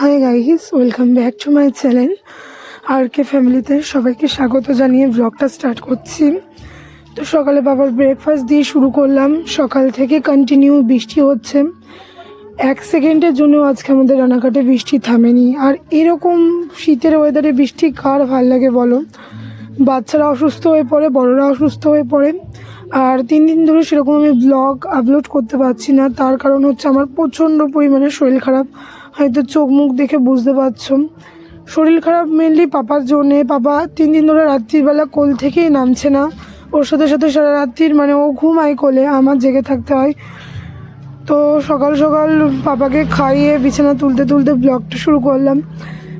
High guys, welcome back to my channel R K ফ্যামিলিতে সবাইকে স্বাগত জানিয়ে ব্লগটা স্টার্ট করছি। তো সকালে বাবার ব্রেকফাস্ট দিয়ে শুরু করলাম। সকাল থেকে কন্টিনিউ বৃষ্টি হচ্ছে, এক সেকেন্ডের জন্য আজকে আমাদের রানাঘাটে বৃষ্টি থামেনি। আর এরকম শীতের ওয়েদারে বৃষ্টি কার ভাল লাগে বলো? বাচ্চারা অসুস্থ হয়ে পড়ে, বড়রা অসুস্থ হয়ে পড়ে। আর 3 দিন ধরে সেরকম আমি ব্লগ আপলোড করতে পারছি না, তার কারণ হচ্ছে আমার প্রচণ্ড পরিমাণে শরীর খারাপ। হয়তো চোখ মুখ দেখে বুঝতে পারছো শরীর খারাপ মেনলি পাপার জন্যে। পাপা 3 দিন ধরে রাত্রিবেলা কোল থেকেই নামছে না, ওর সাথে সাথে সারা রাত্রির মানে ও ঘুমায় কোলে, আমার জেগে থাকতে হয়। তো সকাল সকাল পাপাকে খাইয়ে বিছানা তুলতে তুলতে ব্লগটা শুরু করলাম,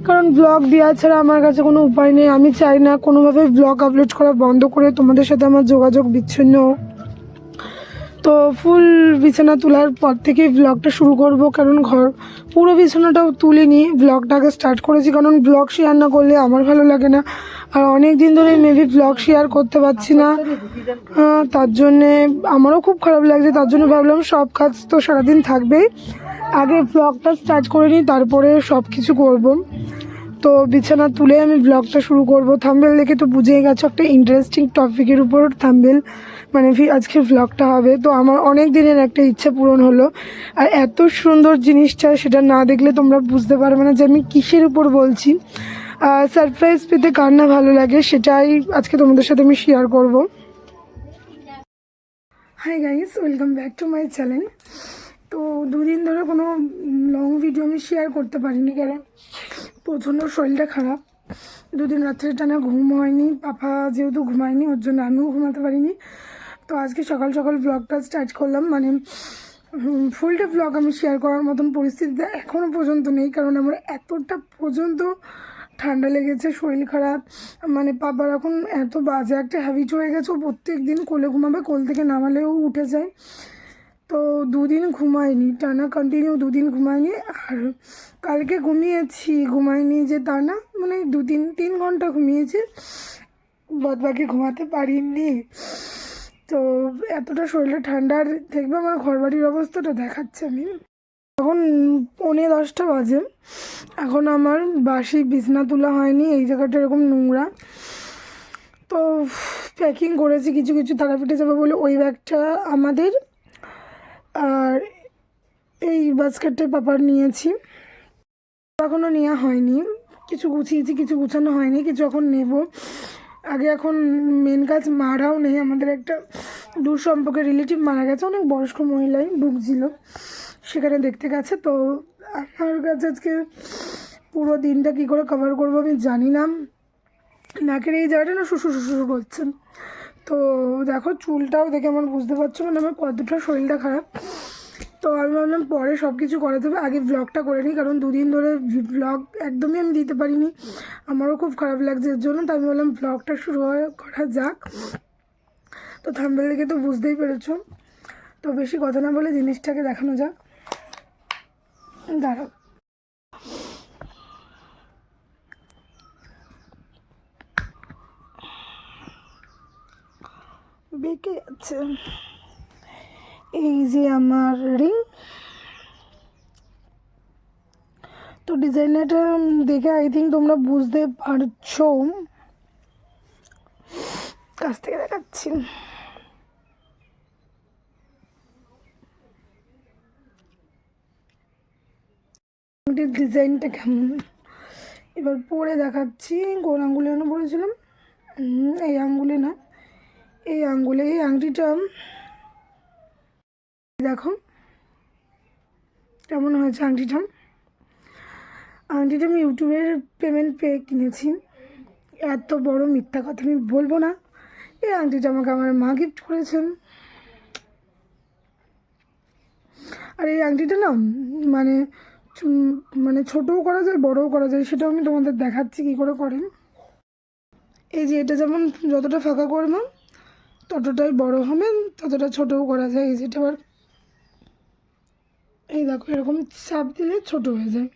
কারণ ব্লগ দেওয়া ছাড়া আমার কাছে কোনো উপায় নেই। আমি চাই না কোনোভাবে ব্লগ আপলোড করা বন্ধ করে তোমাদের সাথে আমার যোগাযোগ বিচ্ছিন্ন হোক। তো ফুল বিছানা তোলার পর থেকেই ব্লগটা শুরু করব, কারণ পুরো বিছানাটাও তুলিনি, ব্লগটাকে স্টার্ট করেছি। কারণ ব্লগ শেয়ার না করলে আমার ভালো লাগে না, আর অনেক দিন ধরে মেবি ব্লগ শেয়ার করতে পারছি না, তার জন্যে আমারও খুব খারাপ লাগছে। তার জন্য ভাবলাম সব কাজ তো সারাদিন থাকবেই, আগে ব্লগটা স্টার্ট করে নিই, তারপরে সব কিছু করবো। তো বিছানা তুলে আমি ব্লগটা শুরু করব। থাম্বনেল দেখে তো বুঝেই গেছো একটা ইন্টারেস্টিং টপিকের উপর থাম্বনেল মানে আজকের ব্লগটা হবে। তো আমার অনেক দিনের একটা ইচ্ছা পূরণ হলো, আর এত সুন্দর জিনিসটা সেটা না দেখলে তোমরা বুঝতে পারবে না যে আমি কিসের উপর বলছি। সারপ্রাইজ পেতে কার না ভালো লাগে, সেটাই আজকে তোমাদের সাথে আমি শেয়ার করব। High guys, welcome back to my channel. তো 2 দিন ধরে কোনো লং ভিডিও আমি শেয়ার করতে পারিনি, কারণ প্রচণ্ড শরীরটা খারাপ। 2 দিন রাত্রে টানা ঘুম হয়নি, পাপা যেহেতু ঘুমায়নি ওর জন্য আমিও ঘুমাতে পারিনি। তো আজকে সকাল সকাল ব্লগটা স্টার্ট করলাম, মানে ফুলটা ব্লগ আমি শেয়ার করার মতন পরিস্থিতিতে এখনও পর্যন্ত নেই, কারণ আমার এতটা পর্যন্ত ঠান্ডা লেগেছে, শরীর খারাপ। মানে পাপার এখন এত বাজে একটা হ্যাবিট হয়ে গেছে, ও প্রত্যেক দিন কোলে ঘুমাবে, কোল থেকে নামালেও উঠে যায়। তো 2 দিন ঘুমায়নি টানা, কন্টিনিউ 2 দিন ঘুমায়নি। আর কালকে ঘুমায়নি যে তা না, মানে 3 ঘন্টা ঘুমিয়েছি, বাদ বাকি ঘুমাতে পারিনি। তো এতটা শরীরটা ঠান্ডার দেখবে আমার ঘরবাড়ির অবস্থাটা দেখাচ্ছে আমি। এখন 9:45 বাজে, এখন আমার বাসি বিছনা তোলা হয়নি, এই জায়গাটা এরকম নোংরা। তো প্যাকিং করেছি, কিছু কিছু তারাপীঠে যাবে বলে ওই ব্যাগটা আমাদের, আর এই বাস্কেটটা পাপার নিয়েছি, এখনও নেওয়া হয়নি। কিছু গুছিয়েছি, কিছু গুছানো হয়নি, কিছু এখন নেব আগে। এখন মেন কাজ, মারাও নেই, আমাদের একটা দূর সম্পর্কের রিলেটিভ মারা গেছে, অনেক বয়স্ক মহিলাই ভুগছিল, সেখানে দেখতে গেছে। তো আমার কাছে আজকে পুরো দিনটা কী করে কভার করবো আমি জানি না। নাকের এই জায়গাটা না শুশু শুশু করছে। তো দেখো চুলটাও দেখে আমার বুঝতে পারছো মানে আমার কতটা শরীরটা খারাপ। তো আমি ভাবলাম পরে সব কিছু করাতে হবে, আগে ব্লগটা করে নিই, কারণ 2 দিন ধরে ব্লগ একদমই আমি দিতে পারিনি, আমারও খুব খারাপ লাগছে এর জন্য। তো আমি বললাম ব্লগটা শুরু করা যাক। তো থাম্বনেল দেখে তো বুঝতেই পেরেছো। তো বেশি কথা না বলে জিনিসটাকে দেখানো যাক। দাঁড়াও, বেঁকে আছে। এই যে আমার রিং, তো ডিজাইনটা দেখে আই থিঙ্ক তোমরা বুঝতে পারছো, কাছ থেকে দেখাচ্ছি। ডিজাইনটা কেমন এবার পরে দেখাচ্ছি। কোন আঙ্গুলে যেন পরেছিলাম, এই আঙ্গুলে না, এই আঙ্গুলে। এই আংটিটা দেখো কেমন হয়েছে আংটিটা। আংটিটা আমি ইউটিউবের পেমেন্ট পেয়ে কিনেছি, এত বড় মিথ্যা কথা আমি বলবো না। এই আংটিটা আমাকে আমার মা গিফট করেছেন। আর এই আংটিটা না মানে মানে ছোটও করা যায়, বড়ও করা যায়, সেটাও আমি তোমাদের দেখাচ্ছি কী করে করেন। এই যে এটা যেমন যতটা ফাঁকা করবো ততটাই বড় হবে, ততটা ছোটও করা যায়। এই যেটা আবার এই দেখো এরকম চাপ দিলে ছোট হয়ে যায়।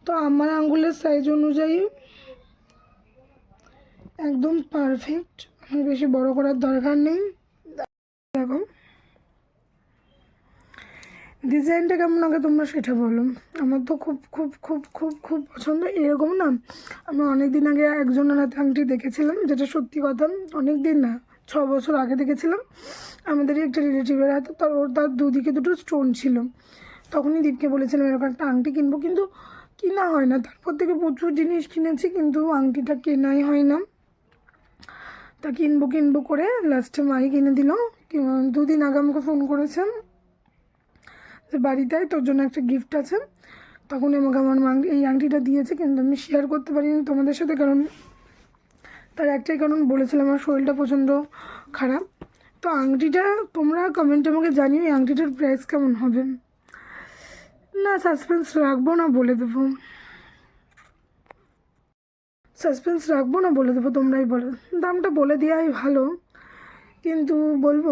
তো আমার আঙ্গুলের সাইজ অনুযায়ী একদম পারফেক্ট, আমার বেশি বড় করার দরকার নেই। দেখো ডিজাইনটা কেমন আগে তোমরা সেটা বলো। আমার তো খুব খুব খুব খুব খুব পছন্দ। এরকম না, আমি অনেক দিন আগে একজনের হাতে আংটি দেখেছিলাম, যেটা সত্যি কথা, অনেক দিন না 6 বছর আগে দেখেছিলাম আমাদেরই একটা রিলেটিভের হাতে। তার দুদিকে দুটো স্টোন ছিল। তখনই দীপকে বলেছিলাম এরকম একটা আংটি কিনবো, কিন্তু কিনা হয় না। তারপর থেকে প্রচুর জিনিস কিনেছি, কিন্তু আংটিটা কেনাই হয় না। তা কিনবো কিনবো করে লাস্টে মাই কিনে দিল। 2 দিন আগে আমাকে ফোন করেছেন যে বাড়িতে তোর জন্য একটা গিফট আছে। তখন আমাকে আমার মা এই আংটিটা দিয়েছে, কিন্তু আমি শেয়ার করতে পারিনি তোমাদের সাথে, কারণ তার একটাই কারণ, বলেছিলাম আমার শরীরটা প্রচণ্ড খারাপ। তো আংটিটা তোমরা কমেন্টে আমাকে জানিও এই আংটিটার প্রাইস কেমন হবে। না সাসপেন্স রাখবো না, বলে দেবো। সাসপেন্স রাখবো না, বলে দেবো, তোমরাই বলো। দামটা বলে দেওয়াই ভালো, কিন্তু বলবো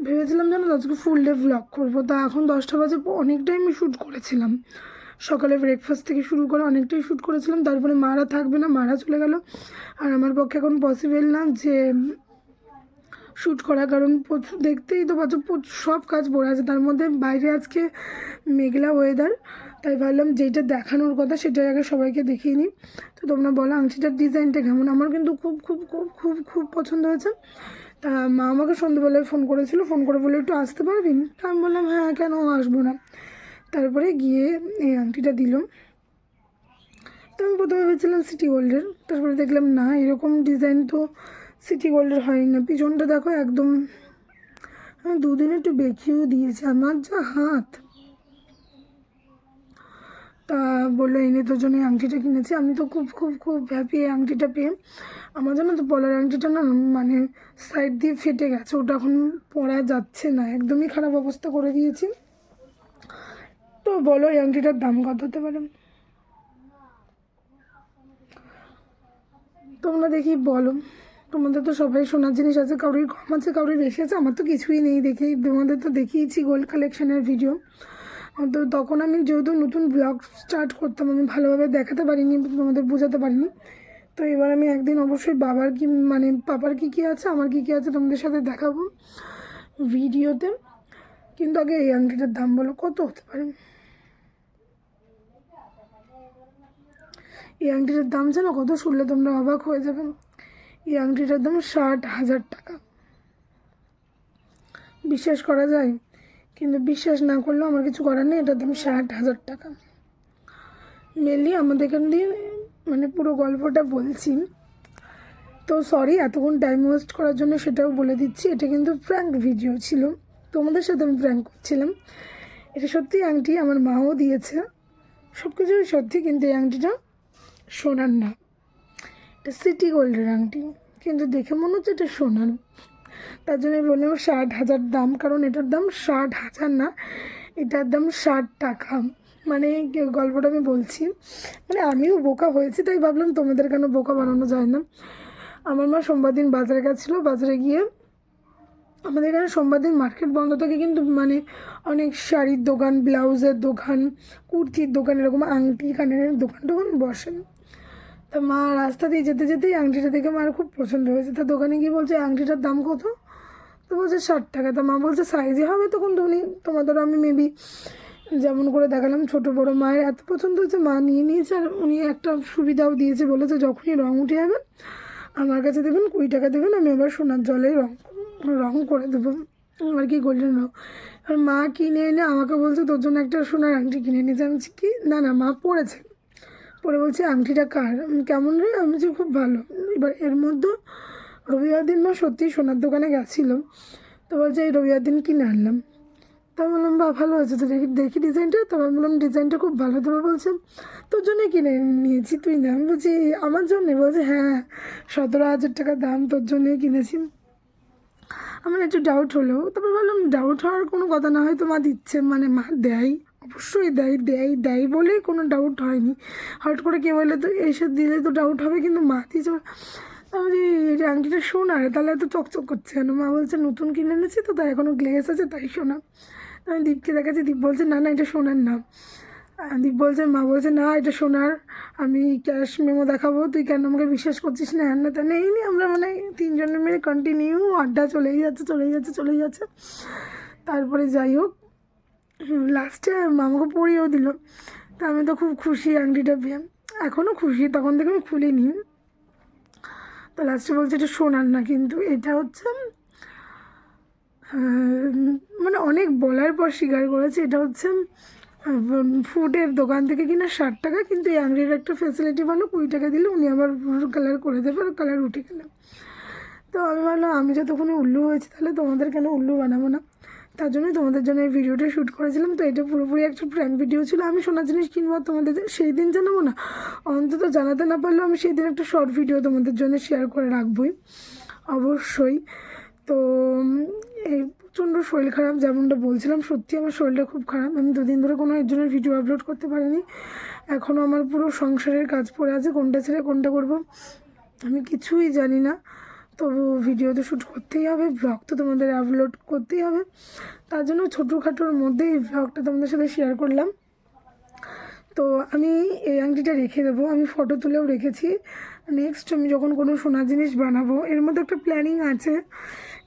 ভেবেছিলাম জানো আজকে ফুল ডে ভ্লগ করবো। তা এখন 10টা বাজে, অনেকটাই আমি শ্যুট করেছিলাম। সকালে ব্রেকফাস্ট থেকে শুরু করে অনেকটাই শ্যুট করেছিলাম। তারপরে মারা থাকবে না, মারা চলে গেল। আর আমার পক্ষে এখন পসিবল না যে শ্যুট করা, কারণ দেখতেই তো পাচ্ছ সব কাজ পড়ে আছে। তার মধ্যে বাইরে আজকে মেঘলা ওয়েদার, তাই ভাবলাম যেটা দেখানোর কথা সেটাই আগে সবাইকে দেখিয়ে নিই। তো তোমরা বলো আংটিটার ডিজাইনটা কেমন। আমার কিন্তু খুব খুব খুব খুব খুব পছন্দ হয়েছে। তা মা আমাকে সন্ধ্যেবেলায় ফোন করেছিল, ফোন করে বলে একটু আসতে পারবি। তা আমি বললাম হ্যাঁ, কেন আসবো না। তারপরে গিয়ে এই আংটিটা দিল। তো আমি প্রথমে ভেবেছিলাম সিটি গোল্ডের, তারপরে দেখলাম না, এরকম ডিজাইন তো সিটি গোল্ডের হয় না। পিছনটা দেখো একদম, আমি 2 দিন একটু বেঁকিয়েও দিয়েছি, আমার যা হাত। তা বললো এনে তোর জন্য এই আংটিটা কিনেছি। আমি তো খুব খুব খুব হ্যাপি এই আংটিটা পেয়ে। আমার জন্য তো পলার আংটিটা না, মানে সাইড দিয়ে ফেটে গেছে, ওটা এখন পরা যাচ্ছে না, একদমই খারাপ অবস্থা করে দিয়েছি। তো বলো এই আংটিটার দাম কত হতে পারে তোমরা, দেখি বলো। তোমাদের তো সবাই সোনার জিনিস আছে, কারোর কম আছে, কারোর বেশি আছে, আমার তো কিছুই নেই। দেখেই তোমাদের তো দেখিয়েছি গোল্ড কালেকশনের ভিডিও। তো তখন আমি যেহেতু নতুন ব্লগ স্টার্ট করতাম, আমি ভালোভাবে দেখাতে পারিনি, তোমাদের বোঝাতে পারিনি। তো এবার আমি একদিন অবশ্যই বাবার কি মানে পাপার কী কী আছে, আমার কী কী আছে তোমাদের সাথে দেখাবো ভিডিওতে। কিন্তু আগে এই আংটিটার দাম বলো কত হতে পারে। এই আংটিটার দাম জানো কত? শুনলে তোমরা অবাক হয়ে যাবেন। এই আংটিটার দাম 60,000 টাকা। বিশ্বাস করা যায়? কিন্তু বিশ্বাস না করলেও আমার কিছু করার নেই, এটার দাম 60,000 টাকা। মেনলি আমাদের এখান দিয়ে মানে পুরো গল্পটা বলছি। তো সরি এতক্ষণ টাইম ওয়েস্ট করার জন্য, সেটাও বলে দিচ্ছি। এটা কিন্তু প্র্যাঙ্ক ভিডিও ছিল, তোমাদের সাথে আমি প্র্যাঙ্ক করছিলাম। এটা সত্যি আংটি, আমার মাও দিয়েছে, সব কিছুই সত্যি। কিন্তু এই আংটিটা সোনার না, এটা সিটি গোল্ডের আংটি, কিন্তু দেখে মনে হচ্ছে এটা সোনার। তার জন্য বললাম 60,000 দাম, কারণ এটার দাম 60,000 না, এটার দাম 60 টাকা। মানে গল্পটা আমি বলছি, মানে আমিও বোকা হয়েছি, তাই ভাবলাম তোমাদের কেন বোকা বানানো যায় না। আমার মা সোমবার দিন বাজারে গেছিলো, বাজারে গিয়ে আমাদের এখানে সোমবার দিন মার্কেট বন্ধ থাকে, কিন্তু মানে অনেক শাড়ির দোকান, ব্লাউজের দোকান, কুর্তির দোকান, এরকম আংটি কানের দোকান টোকান বসেন। তা মা রাস্তা দিয়ে যেতে যেতেই আংটিটা দেখে মার খুব পছন্দ হয়েছে। তা দোকানে গিয়ে বলছে আংটিটার দাম কত? তো বলছে 60 টাকা। তা মা বলছে সাইজে হবে তখন তো উনি তোমাদের আমি মেবি যেমন করে দেখালাম ছোটো বড়ো, মায়ের এত পছন্দ হয়েছে মা নিয়ে নিয়েছে। আর উনি একটা সুবিধাও দিয়েছে, বলেছে যখনই রঙ উঠে যাবেন আমার কাছে দেবেন, 20 টাকা দেবেন, আমি আবার সোনার জলে রঙ করে দেবো, আর কি গোল্ডেন রঙ। আর মা কিনে এনে আমাকে বলছে তোর জন্য একটা সোনার আংটি কিনে নিয়েছে। আমি বলছি কি, না না মা পড়েছে, পরে বলছি আংটিটা কার, কেমন রে? আমি বলছি খুব ভালো। এবার এর মধ্যে রবিবার দিন মা সত্যিই সোনার দোকানে গেছিলো, তো বলছে এই রবিবার দিন কিনে আনলাম। তা বললাম বা ভালো হয়েছে তো, দেখি দেখি ডিজাইনটা। তো আমি বললাম ডিজাইনটা খুব ভালো। তোমার বলছে তোর জন্যে কিনে নিয়েছি, তুই না। আমি বলছি আমার জন্যে? বলছে হ্যাঁ 17,000 টাকা দাম, তোর জন্যই কিনেছি। আমার একটু ডাউট হলো, তারপর বললাম ডাউট হওয়ার কোনো কথা না, হয়তো মা দিচ্ছে, মানে মা দেয়, অবশ্যই দেয়, দেয় দেয় বলে কোনো ডাউট হয়নি। হঠাৎ করে কেউ বলে তো এসে দিলে তো ডাউট হবে, কিন্তু মা দিয়েছে। আমি এই আংটিটা সোনার, তাহলে এত চকচক করছে কেন? মা বলছে নতুন কিনে এনেছি তো, তাই এখনও গ্লেস আছে, তাই সোনা। আমি দীপকে দেখাচ্ছি, দীপ বলছে না না এটা সোনার না। দীপ বলছে, মা বলছে না এটা সোনার, আমি ক্যাশ মেমো দেখাবো, তুই কেন আমাকে বিশ্বাস করছিস না? হ্যাঁ না তা নেই নি, আমরা মানে 3জনের মিলে কন্টিনিউ আড্ডা চলেই যাচ্ছে চলেই যাচ্ছে চলেই যাচ্ছে। তারপরে যাই হোক লাস্টে আমাকে পরিয়েও দিল। তা আমি তো খুব খুশি আংটিটা পেয়ে, এখনও খুশি, তখন থেকে আমি খুলিনি। তো লাস্টে বলছে এটা সোনার না, কিন্তু এটা হচ্ছে মানে অনেক বলার পর স্বীকার করেছে এটা হচ্ছে ফুডের দোকান থেকে কিনা 60 টাকা, কিন্তু এই আংটির একটা ফেসিলিটি ভালো, 20 টাকা দিলে উনি আবার কালার করে দেবে, আর কালার উঠে গেলে। তো আমি ভাবলাম আমি যতক্ষণে উল্লু হয়েছি তাহলে তোমাদের কেন উল্লু বানাবো না, তার জন্যই তোমাদের জন্য এই ভিডিওটা শ্যুট করেছিলাম। তো এটা পুরোপুরি একটা প্র্যাঙ্ক ভিডিও ছিল। আমি সোনার জিনিস কিনবো তোমাদের সেই দিন জানাবো না, অন্তত জানাতে না পারলেও আমি সেই দিন একটা শর্ট ভিডিও তোমাদের জন্য শেয়ার করে রাখবই অবশ্যই। তো এই প্রচণ্ড শরীর খারাপ, যেমনটা বলছিলাম, সত্যি আমার শরীরটা খুব খারাপ। আমি 2 দিন ধরে কোনো এর জন্য ভিডিও আপলোড করতে পারিনি। এখনও আমার পুরো সংসারের কাজ পড়ে আছে, কোনটা ছেড়ে কোনটা করব আমি কিছুই জানি না। তবু ভিডিও তো শ্যুট করতেই হবে, ব্লগ তো তোমাদের আপলোড করতেই হবে, তার জন্য ছোটোখাটোর মধ্যে এই ব্লগটা তোমাদের সাথে শেয়ার করলাম। তো আমি এই আংটিটা রেখে দেবো, আমি ফটো তুলেও রেখেছি। নেক্সট আমি যখন কোনো সোনার জিনিস বানাবো, এর মধ্যে একটা প্ল্যানিং আছে,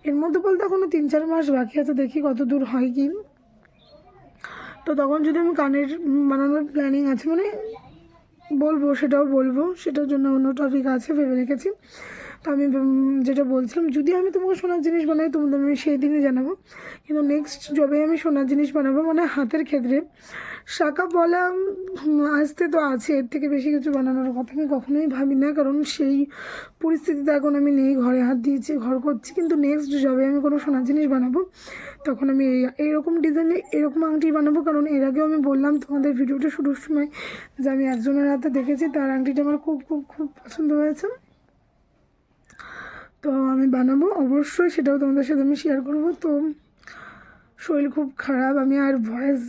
এর মধ্যে বলতে এখনও 3-4 মাস বাকি আছে, দেখি কত দূর হয় কি। তো তখন যদি আমি কানের বানানোর প্ল্যানিং আছে, মানে বলবো, সেটাও বলবো, সেটার জন্য অন্য টপিক আছে ভেবে রেখেছি। তো আমি যেটা বলছিলাম, যদি আমি তোমাকে সোনার জিনিস বানাই তোমাদের আমি সেই দিনই জানাবো। কিন্তু নেক্সট যবে আমি সোনার জিনিস বানাবো, মানে হাতের ক্ষেত্রে শাঁখা পলা আসতে তো আছে, এর থেকে বেশি কিছু বানানোর কথা আমি কখনোই ভাবি না, কারণ সেই পরিস্থিতিতে এখন আমি নেই, ঘরে হাত দিয়েছি, ঘর করছি। কিন্তু নেক্সট যবে আমি কোনো সোনার জিনিস বানাবো তখন আমি এইরকম ডিজাইনে এরকম আংটি বানাবো। কারণ এর আগেও আমি বললাম তোমাদের ভিডিওটা শুরুর সময় যে আমি একজনের হাতে দেখেছি, তার আংটিটা আমার খুব খুব খুব পছন্দ হয়েছে। তো আমি বানাবো অবশ্যই, সেটাও তোমাদের সাথে আমি শেয়ার করবো। তো শরীর খুব খারাপ, আমি আর ভয়েস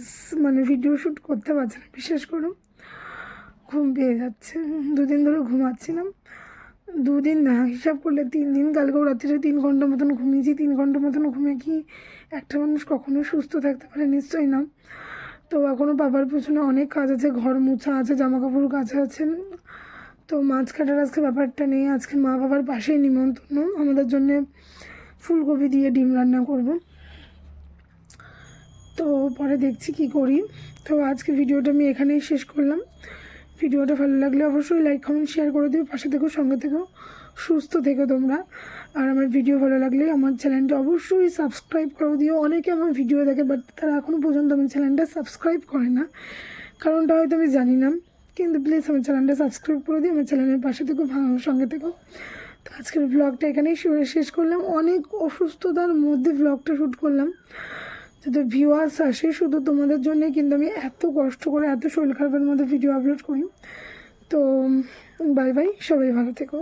মানে ভিডিও শ্যুট করতে পারছি না, বিশেষ করে ঘুম পেয়ে যাচ্ছে। 2 দিন ধরে ঘুমাচ্ছিলাম, 2 দিন না, হিসাব করলে 3 দিন। কালকেও রাত্রিরে 3 ঘন্টা মতন ঘুমিয়েছি। 3 ঘন্টা মতন ঘুমিয়ে কি একটা মানুষ কখনো সুস্থ থাকতে পারে? নিশ্চয়ই না। তো এখনও বাবার পেছনে অনেক কাজ আছে, ঘর মোছা আছে, জামা কাপড় কাচা আছে। তো মাছ কাটার আজকে ব্যাপারটা নেই, আজকে মা বাবার পাশেই নিমন্ত্রণ, আমাদের জন্যে ফুলকপি দিয়ে ডিম রান্না করব। তো পরে দেখছি কি করি। তো আজকে ভিডিওটা আমি এখানেই শেষ করলাম। ভিডিওটা ভালো লাগলে অবশ্যই লাইক কমেন্ট শেয়ার করে দিও, পাশে থেকো, সঙ্গে থেকো, সুস্থ থেকো তোমরা। আর আমার ভিডিও ভালো লাগলে আমার চ্যানেলটা অবশ্যই সাবস্ক্রাইব করে দিও। অনেকে আমার ভিডিও দেখে, বাট তারা এখনও পর্যন্ত আমার চ্যানেলটা সাবস্ক্রাইব করে না, কারণটা হয়তো আমি জানি না। কিন্তু প্লিজ আমার চ্যানেলটা সাবস্ক্রাইব করে দিও, আমার চ্যানেলের পাশে থেকো, সঙ্গে থেকো। তো আজকের ব্লগটা এখানেই শেষ করলাম। অনেক অসুস্থতার মধ্যে ব্লগটা শ্যুট করলাম যাতে ভিউয়ার্স আসে শুধু তোমাদের জন্যে, কিন্তু আমি এত কষ্ট করে এত শরীর খারাপের মধ্যে ভিডিও আপলোড করি। তো বাই বাই, সবাই ভালো থেকো।